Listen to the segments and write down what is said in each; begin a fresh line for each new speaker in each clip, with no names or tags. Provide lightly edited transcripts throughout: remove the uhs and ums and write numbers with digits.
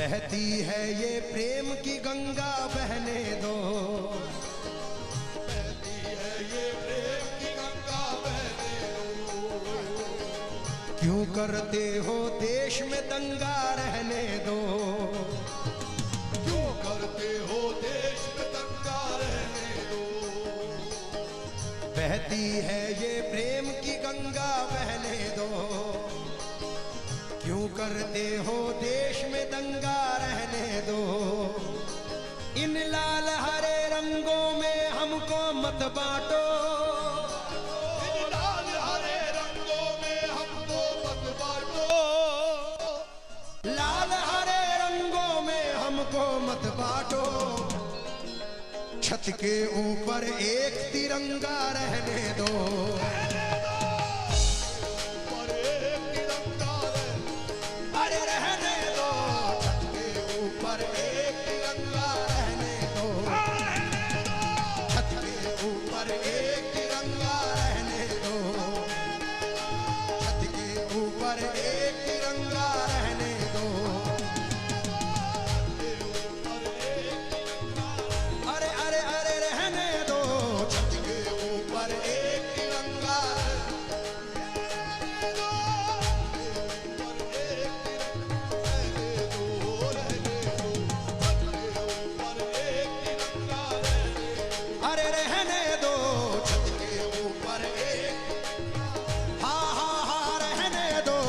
बहती है ये प्रेम की गंगा बहने दो,
बहती है ये प्रेम की गंगा बहने दो।
क्यों करते हो देश में दंगा रहने दो,
क्यों करते हो देश में दंगा रहने दो।
बहती है ये प्रेम की गंगा बहने दो, क्यों करते हो देश में दंगा रहने दो। इन लाल हरे रंगों में हमको मत बांटो,
इन लाल हरे रंगों में हमको मत बांटो।
लाल हरे रंगों में हमको मत बांटो। छत के ऊपर एक तिरंगा रहने दो,
पर एक तिरंगा
अरे रहने दो। छत के ऊपर एक तिरंगा रहने दो, छत के ऊपर एक तिरंगा रहने दो, छत के ऊपर एक तिरंगा रहने दो। अरे अरे अरे रहने दो। छत के ऊपर एक तिरंगा अरे रहने दो। छत के ऊपर एक हाँ हाँ हाँ रहने दो।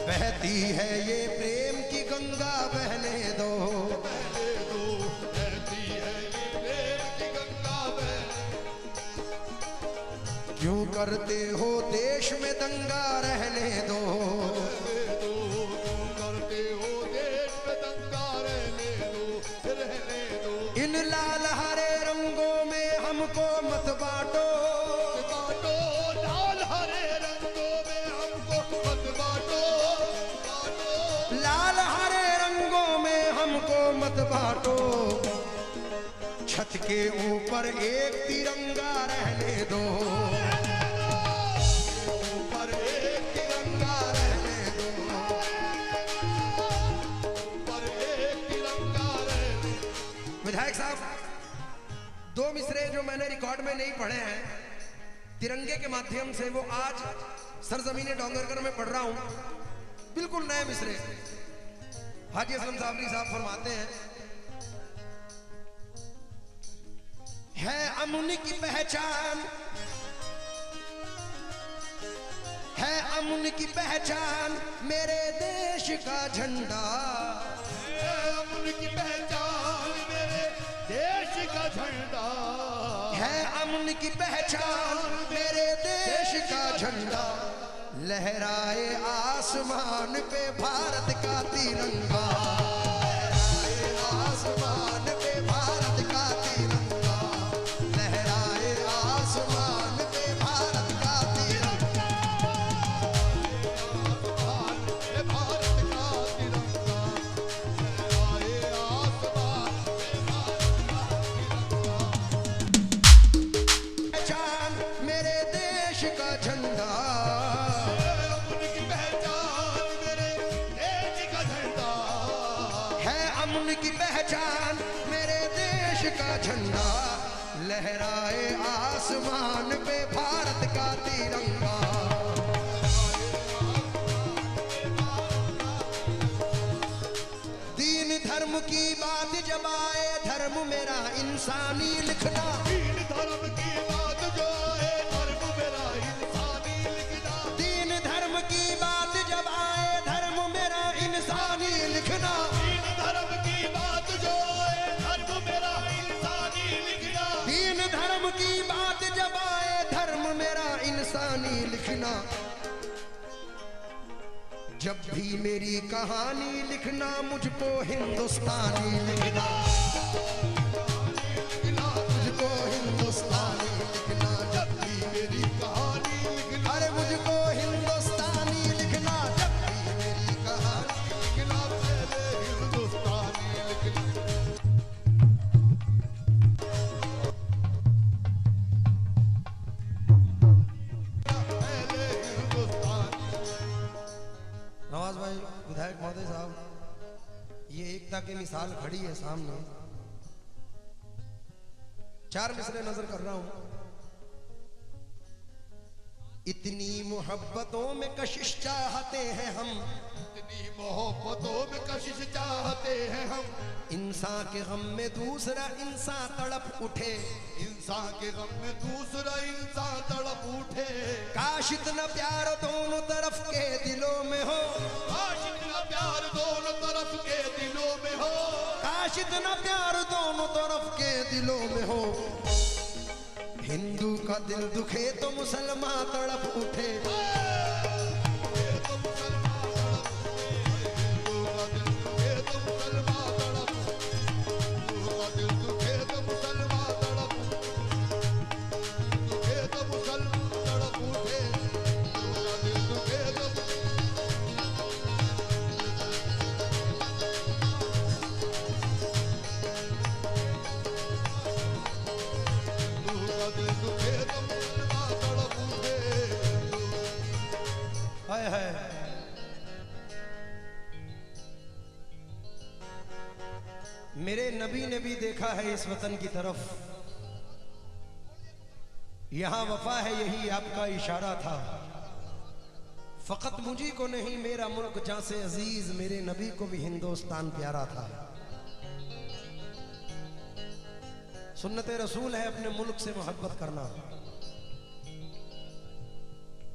बहती है ये प्रेम की गंगा बहने दो,
बहती है ये प्रेम की गंगा बहने।
क्यों करते हो देश में दंगा रहने दो।
करते हो देश में दंगा रहने दो, रहने दो।
इन लाल हरे रंगों में हमको मत बांटो,
बांटो लाल हरे रंगों में हमको मत बांटो। बांटो
लाल हरे रंगों में हमको मत बांटो। छत के ऊपर एक तिरंगा रहने दो, ऊपर एक तिरंगा रहने दो।
पर एक तिरंगा रहने।
विधायक साहब, दो मिसरे जो मैंने रिकॉर्ड में नहीं पढ़े हैं तिरंगे के माध्यम से, वो आज सरजमीने डोंगरगढ़ में पढ़ रहा हूं। बिल्कुल नए मिसरे हाजी असलम साबरी साहब फरमाते हैं, है अमन की पहचान, है अमन की पहचान मेरे देश का झंडा,
अमन की पहचान मेरे देश का झंडा।
है अमन की पहचान मेरे देश का झंडा। लहराए आसमान पे भारत का तिरंगा, लहराए आसमान पे भारत का तिरंगा, लहराए आसमान पे भारत का तिरंगा।
भारत का तिरंगा लहराए आसमान पे भारत का तिरंगा।
पहचान मेरे देश का झंडा,
अमन की पहचान मेरे देश का झंडा।
है अमन की पहचान मेरे देश का झंडा। लहराए आसमान पे भारत का तिरंगा। दीन धर्म की बात जब आए, धर्म मेरा इंसानी लिखना।
दीन धर्म की बात जो है, धर्म मेरा इंसानी लिखना।
दीन धर्म की बात जब आए, धर्म मेरा इंसानी लिखना।
दीन धर्म की बात जो है, धर्म मेरा इंसानी लिखना।
दीन धर्म की बात जब आए, धर्म मेरा इंसानी लिखना। जब भी मेरी कहानी लिखना, मुझको हिंदुस्तानी लिखना, मुझको हिंदुस्तानी लिखना। जब भी मेरी
कहानी लिखना।
अरे मुझको हिंदुस्तानी लिखना, जब भी मेरी कहानी
लिखना पहले हिंदुस्तानी लिखना। पहले हिंदुस्तानी
पिता की मिसाल खड़ी है सामने। 4 मिसरे नजर कर रहा हूं। इतनी मोहब्बतों में कशिश चाहते हैं हम,
इतनी मोहब्बतों में कशिश चाहते हैं हम,
इंसान के गम में दूसरा इंसान तड़प उठे,
इंसान के गम में दूसरा इंसान तड़प उठे।
काश इतना प्यार दोनों तरफ के दिलों में हो,
काश इतना प्यार दोनों तरफ के दिलों में हो,
काश इतना प्यार दोनों तरफ के दिलों में हो। हिंदू का दिल दुखे तो मुसलमान तड़प उठे,
तो मुसलमान तड़प उठे। हिंदू का दिल दुखे तो मुसलमान तड़प उठे, हिंदू का दिल दुखे तो मुसलमान तड़प उठे, दुखे तो मुसलमान तड़प उठे, हिंदू का दिल दुखे तो
हाय हाय। मेरे नबी ने भी देखा है इस वतन की तरफ, यहां वफा है यही आपका इशारा था। फकत मुझी को नहीं मेरा मुल्क जहां से अजीज, मेरे नबी को भी हिंदुस्तान प्यारा था। सुन्नते रसूल है अपने मुल्क से मोहब्बत करना।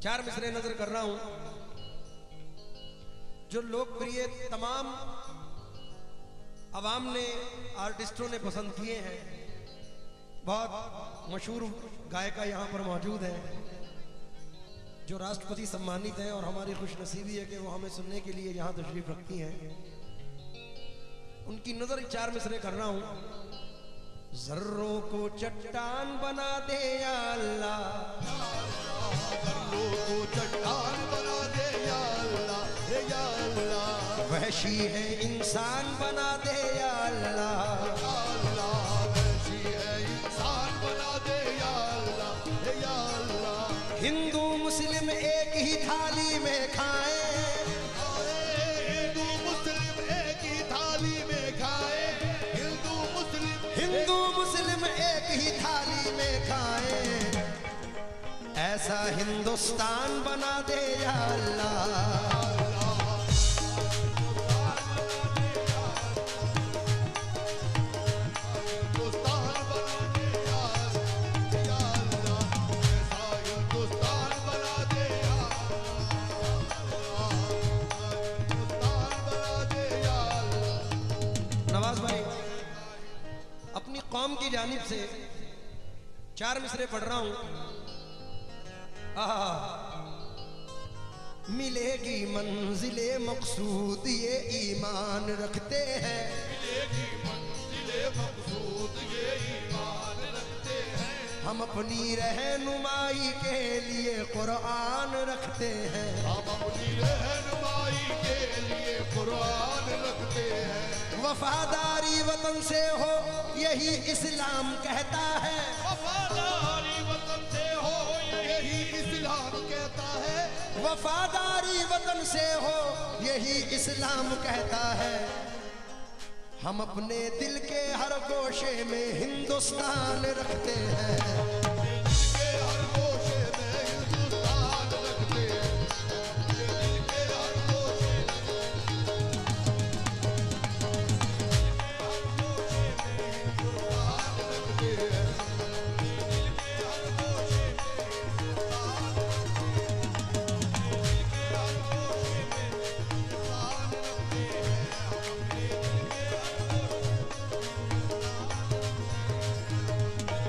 4 मिसरे नजर कर रहा हूं जो लोकप्रिय तमाम अवाम ने, आर्टिस्टों ने पसंद किए हैं। बहुत मशहूर गायिका यहाँ पर मौजूद हैं जो राष्ट्रपति सम्मानित हैं, और हमारी खुशनसीबी है कि वो हमें सुनने के लिए यहाँ तशरीफ रखती हैं। उनकी नजर 4 मिसरे कर रहा हूँ। जर्रों को चट्टान बना दे या अल्लाह,
जर्रों को चट्टान बना दे या अल्लाह, या अल्लाह।
वहशी है इंसान बना दे या अल्लाह,
अल्लाह वैसी है इंसान बना दे या अल्लाह, या अल्लाह।
हिंदू मुस्लिम एक ही थाली में खाए,
हिंदू मुस्लिम एक ही थाली में खाए,
हिंदू मुस्लिम एक ही थाली में खाए। ऐसा हिंदुस्तान बना दे या अल्लाह, नवाज भाई अपनी कौम की जानिब से 4 मिसरे पढ़ रहा हूं। मिलेगी मंजिले मकसूद ये ईमान रखते हैं,
मिलेगी मंजिले मकसूद ये ईमान रखते हैं।
हम अपनी रहनुमाई के लिए कुरान रखते हैं,
हम अपनी रहनुमाई के लिए कुरान रखते हैं।
वफादारी वतन से हो यही इस्लाम कहता है,
वफादारी वतन से हो यही इस्लाम कहता है,
वफादारी वतन से हो यही इस्लाम कहता है। हम अपने दिल के हर गोशे में हिंदुस्तान रखते हैं,
दिल के हर गोशे में हिंदुस्तान रखते हैं,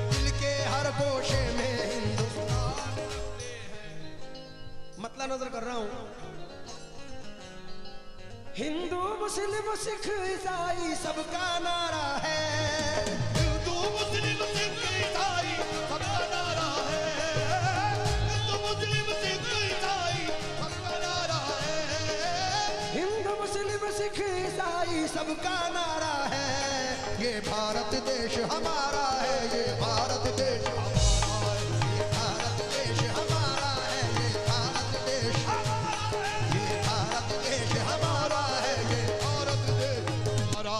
दिल के हर गोशे
मतलब नजर कर रहा हूं। हिंदू मुस्लिम सिख ईसाई सबका नारा है,
हिंदू मुस्लिम सिख ईसाई सबका नारा है, हिंदू मुस्लिम सिख ईसाई सबका नारा है,
हिंदू मुस्लिम सिख ईसाई सबका नारा है। ये भारत देश हमारा है, ये भारत देश हमारा है, ये भारत देश हमारा है, ये भारत देश हमारा है, ये भारत देश हमारा है, ये
भारत देश हमारा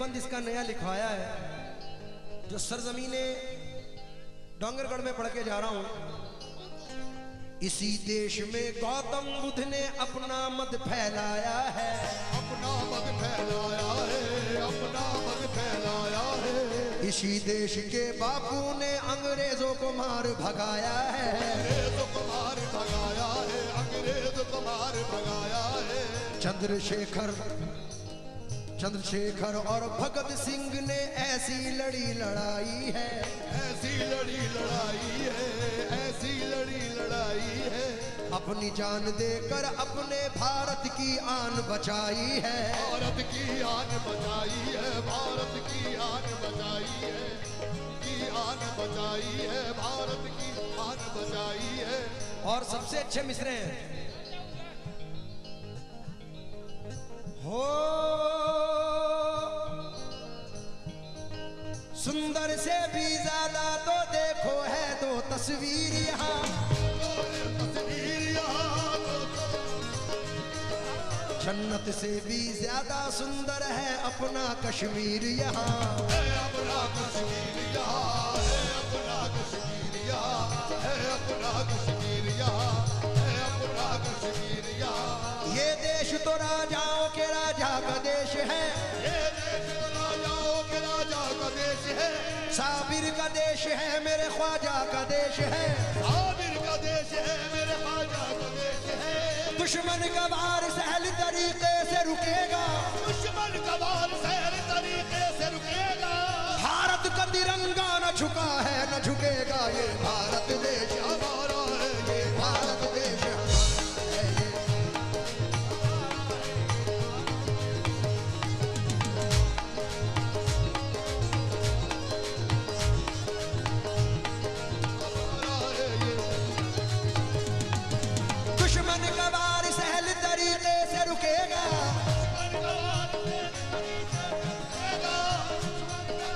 निबंध इसका नया लिखवाया है, जो सरजमीने डोंगरगढ़ में पढ़ के जा रहा हूं। इसी देश में गौतम बुद्ध ने अपना मत फैलाया है,
अपना मत फैलाया है, अपना मत फैलाया है।
इसी देश के बापू ने अंग्रेजों को मार भगाया है,
अंग्रेजों को मार भगाया है, अंग्रेजों को मार भगाया है। चंद्रशेखर और भगत सिंह ने ऐसी लड़ी लड़ाई है, ऐसी लड़ी लड़ाई है, ऐसी लड़ी लड़ाई है।
अपनी जान देकर अपने भारत की आन बचाई है,
भारत की आन बचाई है, भारत की आन बचाई है, की आन बचाई है, भारत की आन बचाई है।
और सबसे अच्छे मिसरे हैं। हो सुंदर से भी ज्यादा तो देखो है दो तस्वीर यहाँ,
तस्वीर यहाँ
जन्नत से भी ज्यादा सुंदर है अपना कश्मीर यहाँ,
है, अपना कश्मीर यहाँ है, अपना कश्मीर यहाँ है, अपना कश्मीर यहाँ है, अपना कश्मीर यहाँ।
ये देश तो राजाओं के राजा का देश है,
ये देश राजाओं के राजा का देश है,
साबिर का देश है, मेरे ख्वाजा का देश है,
साबिर का देश है, मेरे ख्वाजा का देश है।
दुश्मन का वार सहल तरीके से रुकेगा,
दुश्मन का वार सहल तरीके से रुकेगा।
भारत का तिरंगा न झुका है न झुकेगा, ये भारत देश
हमारा है,
ये भारत देश हमारा है, ये
हमारा है, ये
दुश्मन का वार सहल तरीके से रुकेगा,
दुश्मन का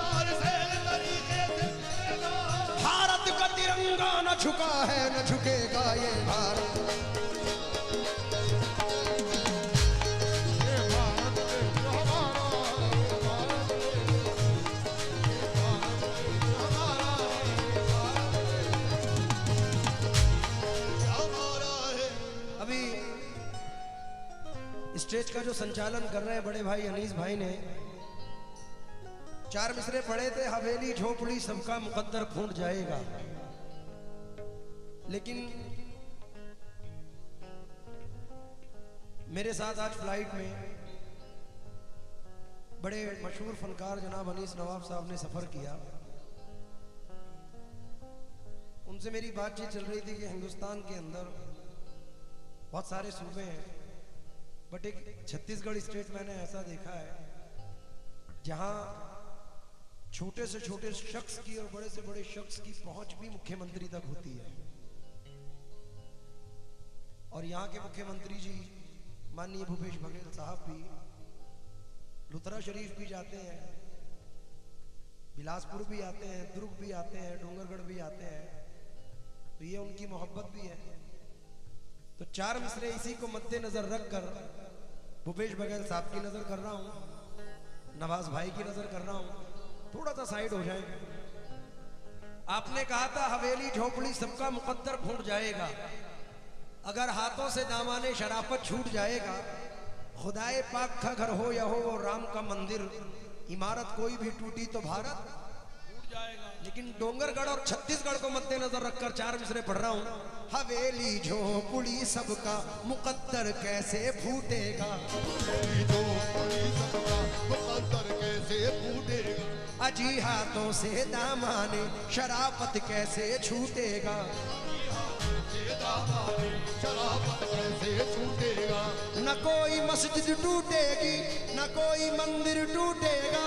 वार सहल तरीके से रुकेगा।
भारत का तिरंगा न झुका है न झुकेगा, ये भारत
ये भारत देश हमारा, ये भारत देश, ये भारत देश हमारा, ये हमारा है।
अभी स्टेज का जो संचालन कर रहे हैं बड़े भाई अनीस भाई ने 4 मिसरे पढ़े थे, हवेली झोपड़ी सबका मुकद्दर फूट जाएगा। लेकिन मेरे साथ आज फ्लाइट में बड़े मशहूर फनकार जनाब अनीस नवाब साहब ने सफर किया। उनसे मेरी बातचीत चल रही थी कि हिंदुस्तान के अंदर बहुत सारे सूबे हैं, बट एक छत्तीसगढ़ स्टेट मैंने ऐसा देखा है जहां छोटे से छोटे शख्स की और बड़े से बड़े शख्स की पहुंच भी मुख्यमंत्री तक होती है। और यहाँ के मुख्यमंत्री जी माननीय भूपेश बघेल साहब भी लुथरा शरीफ भी जाते हैं, बिलासपुर भी आते हैं, दुर्ग भी आते हैं, डोंगरगढ़ भी आते हैं, तो ये उनकी मोहब्बत भी है। तो 4 मिसरे इसी को मद्देनजर रखकर भूपेश बघेल साहब की नजर कर रहा हूं, नवाज भाई की नजर कर रहा हूं, थोड़ा सा साइड हो जाए। आपने कहा था हवेली झोपड़ी सबका मुकद्दर फूट जाएगा, अगर हाथों से दामाने शराफत छूट जाएगा, खुदाए पाक का घर हो या हो वो राम का मंदिर, इमारत कोई भी टूटी तो भारत टूट जाएगा। लेकिन डोंगरगढ़ और छत्तीसगढ़ को मद्देनजर रखकर 4 मिसरे पढ़ रहा हूं। हवेली झोपड़ी सबका मुकद्दर कैसे फूटेगा,
हवेली झोपड़ी सबका मुकद्दर कैसे फूटेगा।
अजी हाथों से दामाने शराफत कैसे छूटेगा,
शराफत कैसे छूटेगा।
न कोई मस्जिद टूटेगी न कोई मंदिर टूटेगा,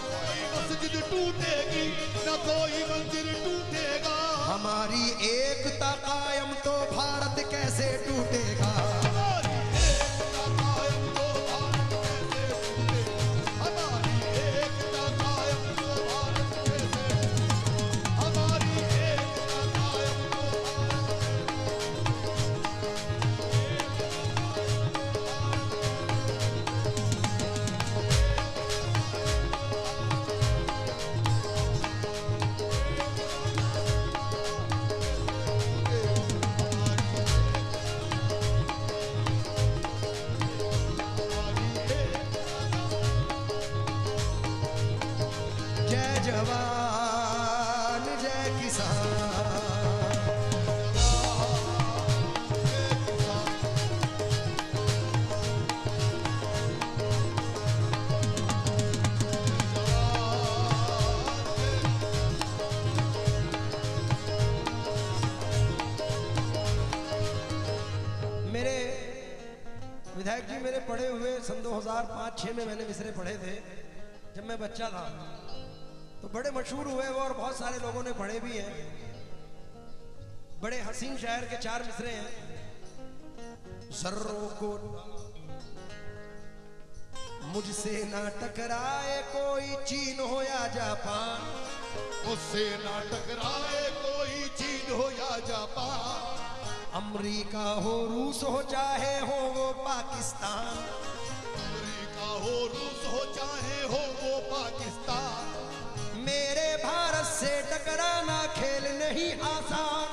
कोई मस्जिद टूटेगी न कोई मंदिर टूटेगा।
हमारी एकता कायम तो भारत कैसे टूटेगा।
हमारी एकता कायम तो भारत कैसे टूटेगा। हमारी एकता कायम तो भारत कैसे, हमारी एकता कायम तो भारत
विधायक जी मेरे पढ़े हुए सन 2005-6 में मैंने मिसरे पढ़े थे जब मैं बच्चा था, तो बड़े मशहूर हुए वो और बहुत सारे लोगों ने पढ़े भी हैं। बड़े हसीन शायर के 4 मिसरे हैं। जर्रों को मुझसे ना टकराए कोई चीन हो या जापान,
मुझसे ना टकराए कोई चीन हो या जापान,
अमेरिका हो रूस हो चाहे हो वो पाकिस्तान,
अमेरिका हो रूस हो चाहे हो वो पाकिस्तान,
मेरे भारत से टकराना खेल नहीं आसान।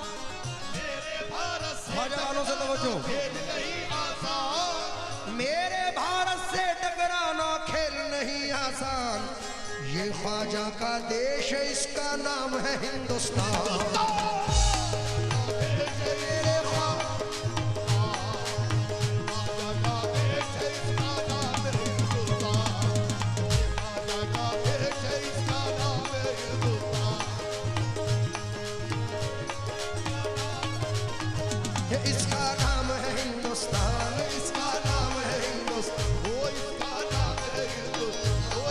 मेरे भारत से
नौजवानों से तवज्जो,
खेल नहीं आसान,
मेरे भारत से टकराना खेल नहीं आसान, ये ख्वाजा का देश है इसका नाम है हिंदुस्तान। इसका नाम है हिंदुस्तान, इसका नाम है हिंदुस्तान,
वो इसका नाम है हिंदुस्तान, वो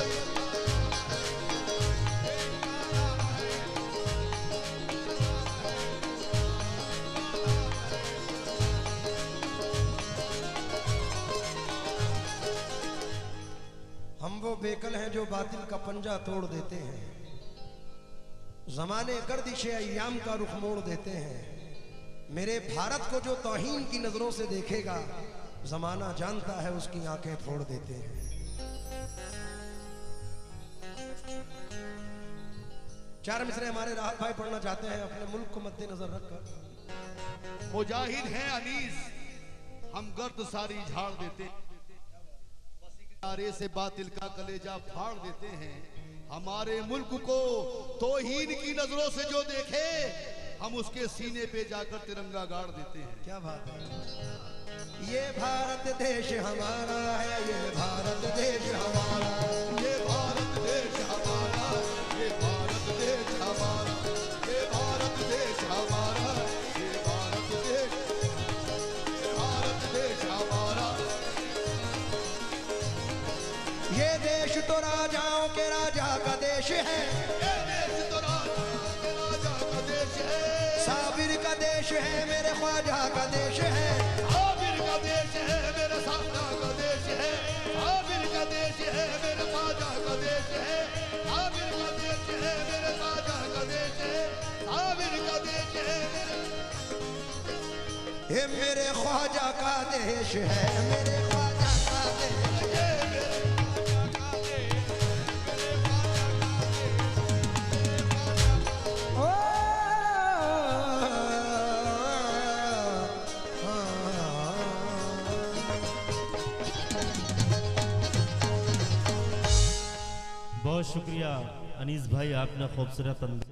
हम वो बेकल हैं जो बातिल का पंजा तोड़ देते हैं, जमाने गर्दिशे अय्याम का रुख मोड़ देते हैं। मेरे भारत को जो तौहीन की नजरों से देखेगा, जमाना जानता है उसकी आंखें फोड़ देते हैं। चार मिसरे हमारे राहत भाई पढ़ना चाहते हैं अपने मुल्क को मद्देनजर रखकर।
मुजाहिद हैं अनीस, हम गर्द सारी झाड़ देते हैं, किनारे से बातिल का कलेजा फाड़ देते हैं। हमारे मुल्क को तौहीन की नजरों से जो देखे, हम उसके सीने पे जाकर तिरंगा गाड़ देते हैं।
क्या बात है। ये भारत देश हमारा है, ये भारत देश हमारा,
ये भारत देश हमारा, ये भारत देश हमारा, ये भारत देश हमारा, ये भारत देश, ये भारत देश हमारा।
ये देश तो राजाओं के राजा का देश है,
ये देश तो राजा का देश है,
साबिर का देश है, मेरे ख्वाजा का देश है,
साबिर का देश है, मेरे साजना का देश है, साबिर का देश है, मेरे ख्वाजा का देश है, साबिर का देश है, मेरे ख्वाजा का देश है, साबिर का देश है,
ये मेरे ख्वाजा का देश है, मेरे ख्वाजा का देश है।
बहुत शुक्रिया अनीस भाई, आपने खूबसूरत अंदाज